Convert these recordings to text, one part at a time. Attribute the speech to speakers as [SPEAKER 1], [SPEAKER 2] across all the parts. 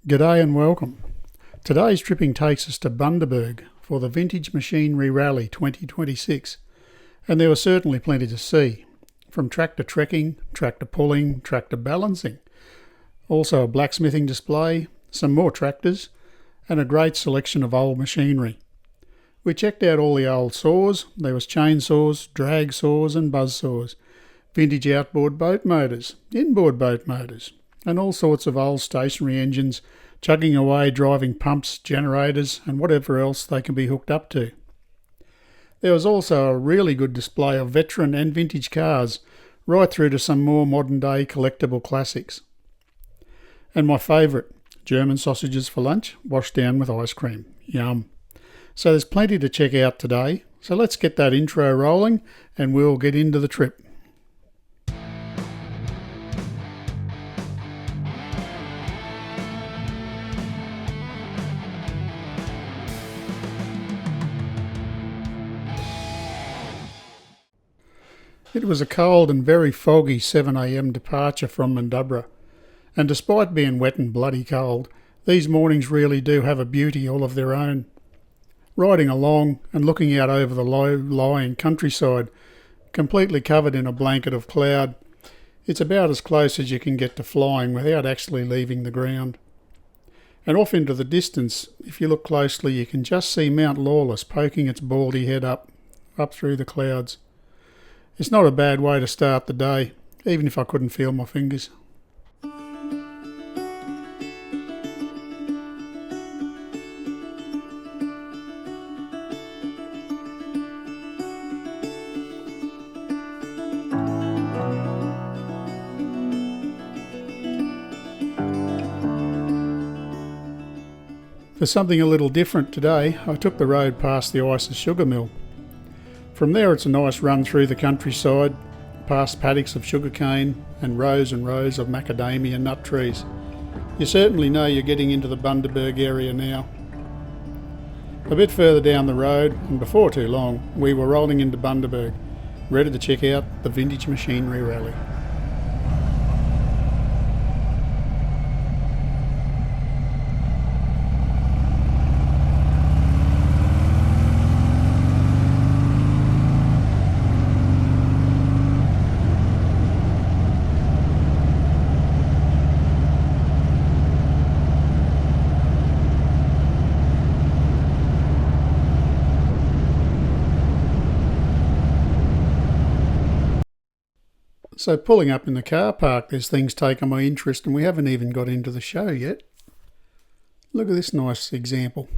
[SPEAKER 1] G'day and welcome. Today's tripping takes us to Bundaberg for the Vintage Machinery Rally 2026, and there was certainly plenty to see, from tractor trekking, tractor pulling, tractor balancing, also a blacksmithing display, some more tractors, and a great selection of old machinery. We checked out all the old saws. There was chainsaws, drag saws and buzz saws, vintage outboard boat motors, inboard boat motors, and all sorts of old stationary engines chugging away driving pumps, generators and whatever else they can be hooked up to. There was also a really good display of veteran and vintage cars, right through to some more modern day collectible classics. And my favourite, German sausages for lunch, washed down with ice cream. Yum. So there's plenty to check out today, so let's get that intro rolling and we'll get into the trip. It was a cold and very foggy 7 a.m. departure from Bundaberg, and despite being wet and bloody cold, these mornings really do have a beauty all of their own. Riding along and looking out over the low-lying countryside, completely covered in a blanket of cloud, it's about as close as you can get to flying without actually leaving the ground. And off into the distance, if you look closely, you can just see Mount Lawless poking its baldy head up through the clouds. It's not a bad way to start the day, even if I couldn't feel my fingers. For something a little different today, I took the road past the Isis sugar mill. From there it's a nice run through the countryside, past paddocks of sugarcane and rows of macadamia nut trees. You certainly know you're getting into the Bundaberg area now. A bit further down the road, and before too long, we were rolling into Bundaberg, ready to check out the Vintage Machinery Rally. So pulling up in the car park, there's things taking my interest and we haven't even got into the show yet. Look at this nice example.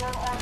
[SPEAKER 1] How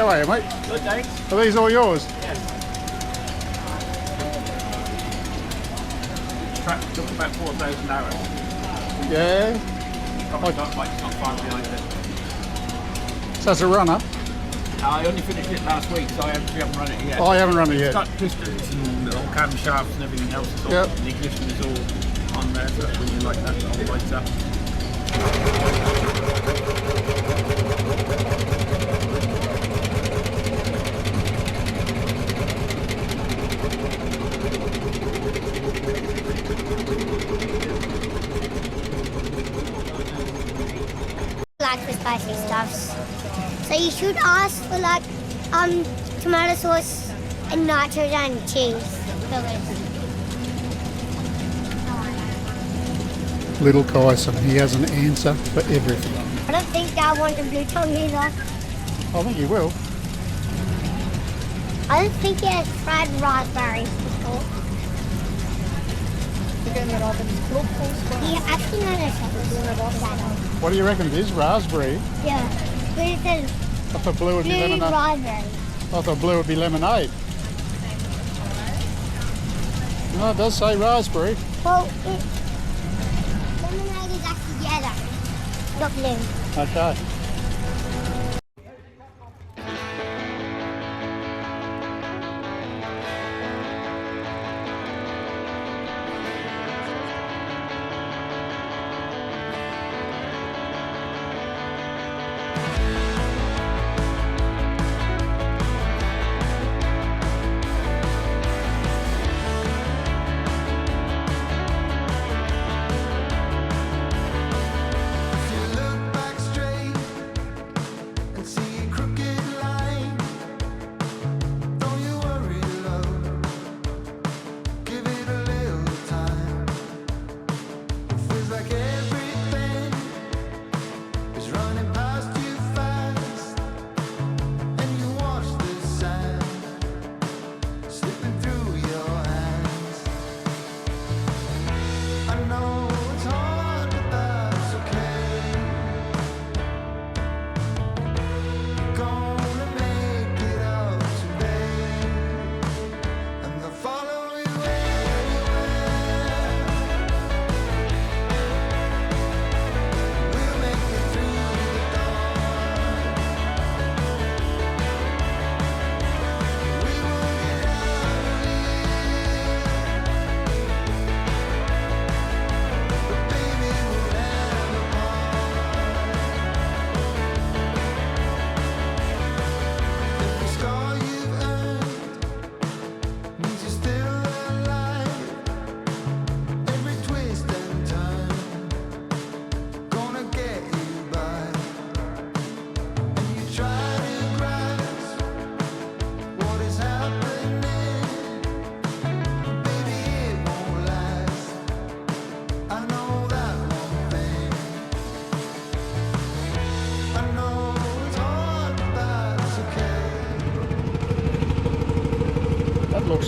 [SPEAKER 1] are you, mate?
[SPEAKER 2] Good, thanks.
[SPEAKER 1] Are these all yours?
[SPEAKER 2] Yes. Track took about 4,000 hours.
[SPEAKER 1] Yeah.
[SPEAKER 2] Probably got like not far behind it.
[SPEAKER 1] So it's a runner.
[SPEAKER 2] I only finished it last week, so I haven't run it yet.
[SPEAKER 1] Oh, I haven't run it
[SPEAKER 2] It's
[SPEAKER 1] yet.
[SPEAKER 2] got pistons and all camshafts and everything else. It's all,
[SPEAKER 1] Yep.
[SPEAKER 2] The ignition is all on there, so when you like that, it all lights up.
[SPEAKER 3] Like for spicy stuffs. So you should ask for like tomato sauce and nachos and cheese.
[SPEAKER 1] Little Kyson, he has an answer for everything.
[SPEAKER 3] I don't think Dad wants a blue tongue either.
[SPEAKER 1] I think he will.
[SPEAKER 3] I don't think he has fried raspberry. Yeah, actually no, no.
[SPEAKER 1] What do you reckon it is? Raspberry?
[SPEAKER 3] Yeah. But it says
[SPEAKER 1] I thought blue would be
[SPEAKER 3] blue
[SPEAKER 1] lemonade.
[SPEAKER 3] raspberry.
[SPEAKER 1] I thought blue would be lemonade. No, it does say raspberry.
[SPEAKER 3] Well, lemonade is actually yellow, not blue.
[SPEAKER 1] Okay.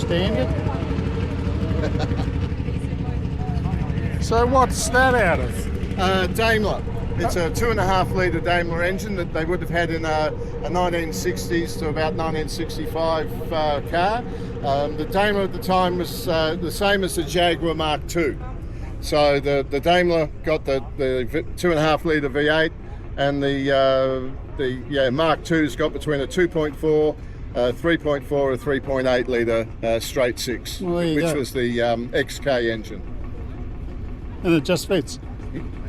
[SPEAKER 1] Standard. So what's that out of?
[SPEAKER 4] Daimler. It's a 2.5 litre Daimler engine that they would have had in a 1960s to about 1965 car. The Daimler at the time was the same as the Jaguar Mark II. So the Daimler got the 2.5 litre V8, and the Mark II's got between a 2.4, 3.4 or 3.8 litre straight six, which was the XK engine.
[SPEAKER 1] And it just fits.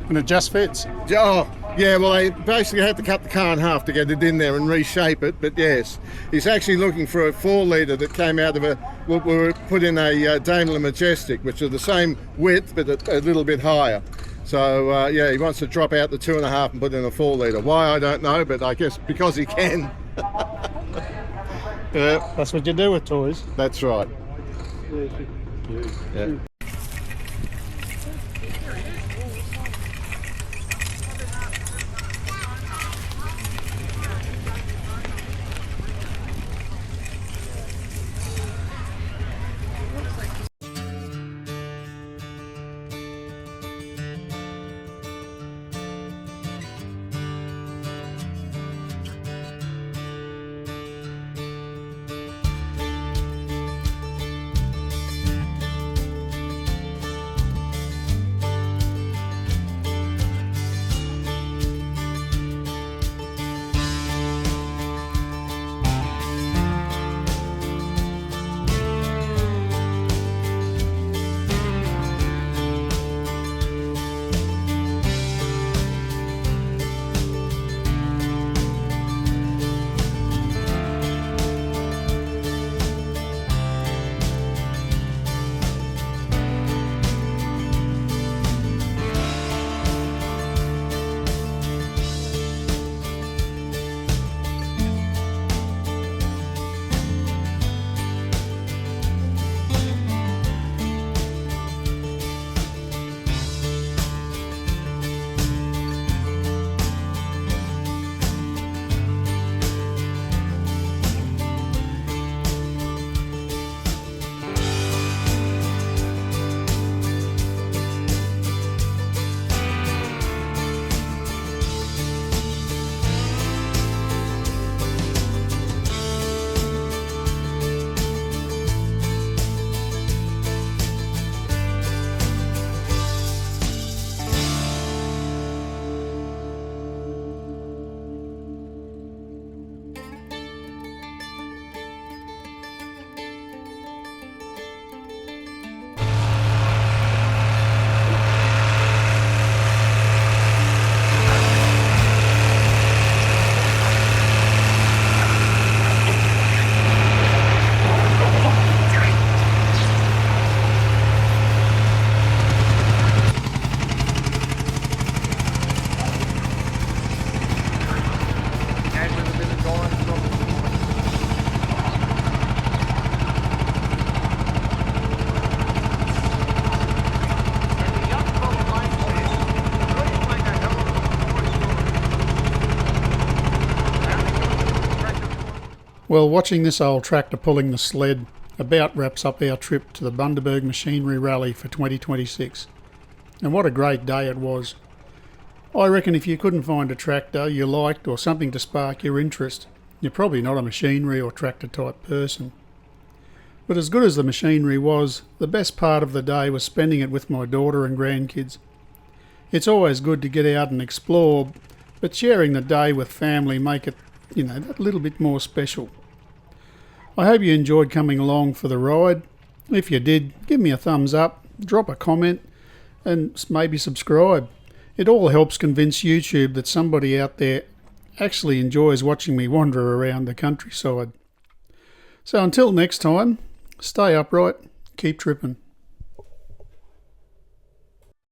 [SPEAKER 1] And it just fits.
[SPEAKER 4] Oh, yeah, well, they basically had to cut the car in half to get it in there and reshape it, but yes. He's actually looking for a 4 litre that came out of what were put in a Daimler Majestic, which are the same width, but a little bit higher. So, yeah, he wants to drop out the 2.5 and put in a 4 litre. Why, I don't know, but I guess because he can. Yeah.
[SPEAKER 1] That's what you do with toys.
[SPEAKER 4] That's right. Yeah.
[SPEAKER 1] Well, watching this old tractor pulling the sled about wraps up our trip to the Bundaberg Machinery Rally for 2026. And what a great day it was. I reckon if you couldn't find a tractor you liked or something to spark your interest, you're probably not a machinery or tractor type person. But as good as the machinery was, the best part of the day was spending it with my daughter and grandkids. It's always good to get out and explore, but sharing the day with family make it, that little bit more special. I hope you enjoyed coming along for the ride. If you did, give me a thumbs up, drop a comment, and maybe subscribe. It all helps convince YouTube that somebody out there actually enjoys watching me wander around the countryside. So until next time, stay upright, keep tripping.